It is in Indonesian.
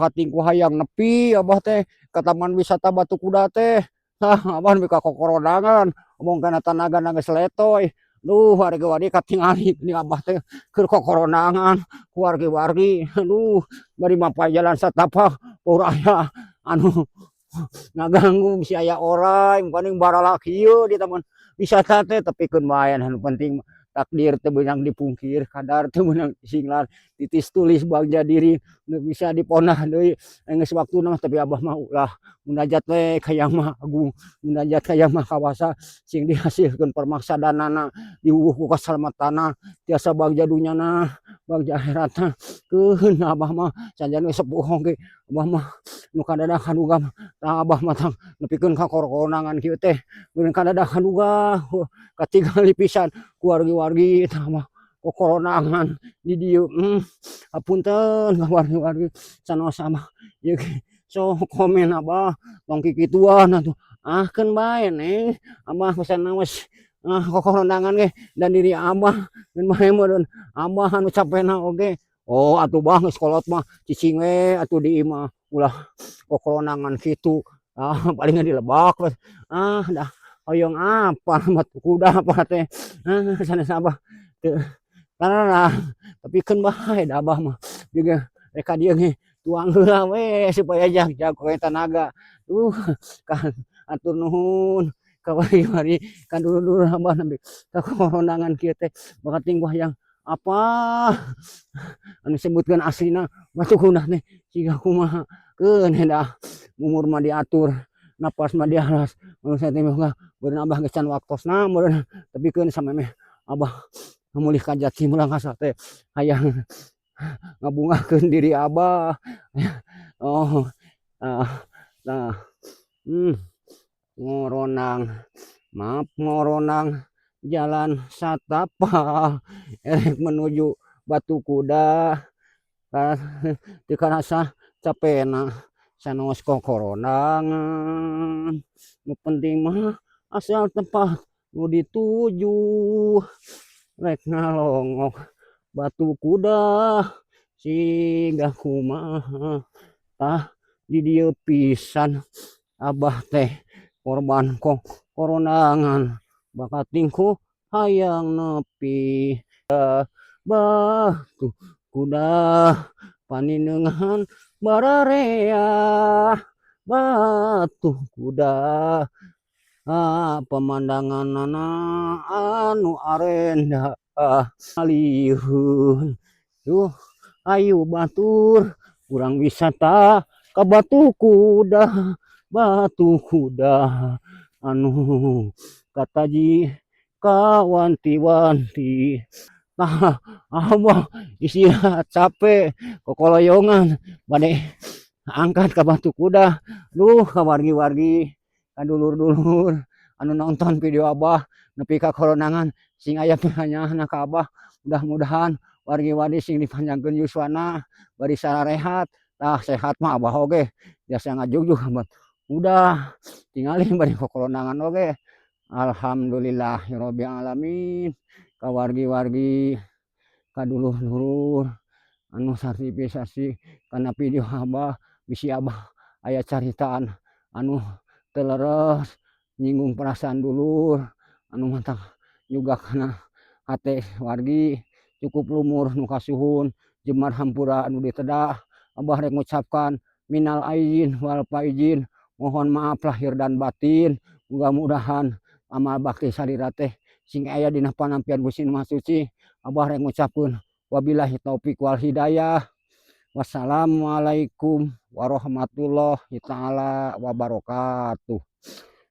Hatingku hayang nepi Abah teh ka taman wisata Batu Kuda teh. Abah nepi ka kokoronangan, omong kana tanagana geus letoy. Duh wargi-wargi katingali geuning Abah teh keur kokoronangan ku wargi-wargi. Aduh bari mapay jalan satapak pour aya anu ngaganggu bisi aya oray paling baralak ieu di taman wisata teh tepikeun wae anu penting takdir teu beunang dipungkir, kadar teu beunang disinglar, titis tulis bagja diri bisa diponah deui geus waktuna tapi Abah mah ulah munajat we ka Yang Maha Agung, munajat ka Yang Maha Kawasa sing dihasilkeun parmaksadanana diuwuh ku kasalamatanna tiasa bagja dunyana bagja akhiratna. Keun Abah mah sanjan we sepuh oge Abah mah nu kadadak kaduga tah Abah mah tang nepikeun ka koronangan kieu teh beunang kadadak kaduga katingali pisan ku wargi-wargi tah mah kokoronangan di dieu. Hapunten ka wargi-wargi sanesna mah ieu ge sok komen Abah tong kikituan atuh. Ahkeun bae Neng, Abah pesan awas kokoronangan ge dan diri Abah ngeun bae meureun Abah anu capena oge. Oh atuh Bah geus kolot mah cicing we atuh di imah ulah kokoronangan kitu. Palingan di Lebak we. Dah hoyong apal Batu Kuda apa teh. Sanesna Abah teu tararah tapikeun bae da Abah mah juga rek ka dieu ge tuang heula we supaya jag-jag we tanaga. Kan atur nuhun ka wargi-wargi ka dulur-dulur Abah nepi ka kokoronangan kieu teh bakating ku hayang apa anu sebutkeun aslina Batu Kuda teh siga kumaha keun dah umur mah diatur napas mah diaras manusia teh mah beureun Abah geus can waktosna meureun tapikeun samemeh Abah mulih ka Jati Mulang Asa teh hayang ngabungakeun diri Abah. Oh nah ngoronang maaf ngoronang jalan satapak erek menuju Batu Kuda teu karasa capena sanes kokoronangan nu penting mah asal tempat nu dituju rek ngalongok Batu Kuda singgah kumaha tah di dieu pisan Abah teh korban koronangan bakating ku hayang nepi Batu Kuda paninengan bararea Batu Kuda pemandanganna anu arenda alihun. Ayo batur urang wisata ka Batu Kuda. Batu Kuda anu kataji kawanti-wanti. Tah Abah istirahat capek kokoloyongan bade angkat ka Batu Kuda. Duh ka wargi-wargi ka dulur-dulur anu nonton video Abah nepi ka koronangan sing aya pihanyahanna ka Abah mudah-mudahan wargi-wargi sing dipanjangkeun yuswana bari sararehat tah sehat mah Abah oge biasa ngajugjug udah tingali bari kokoronangan oge. Alhamdulillahirabbil alamin ka wargi-wargi ka dulur-dulur anu sartipisasi kana video Abah bisi Abah aya caritaan anu teu leres nyinggung perasaan dulur anu mantang juga kana hate wargi cukup lumur nu kasuhun jeumar hampura anu ditedah Abah rek ngucapkan minal aidin wal faizin mohon maaf lahir dan batin mudah-mudahan amal bakti salira teh sing aya dina panampian Gusti Nu Maha Suci Abah rek ngucapkeun wabillahi taufik wal hidayah. Wassalamualaikum warahmatullahi taala wabarakatuh.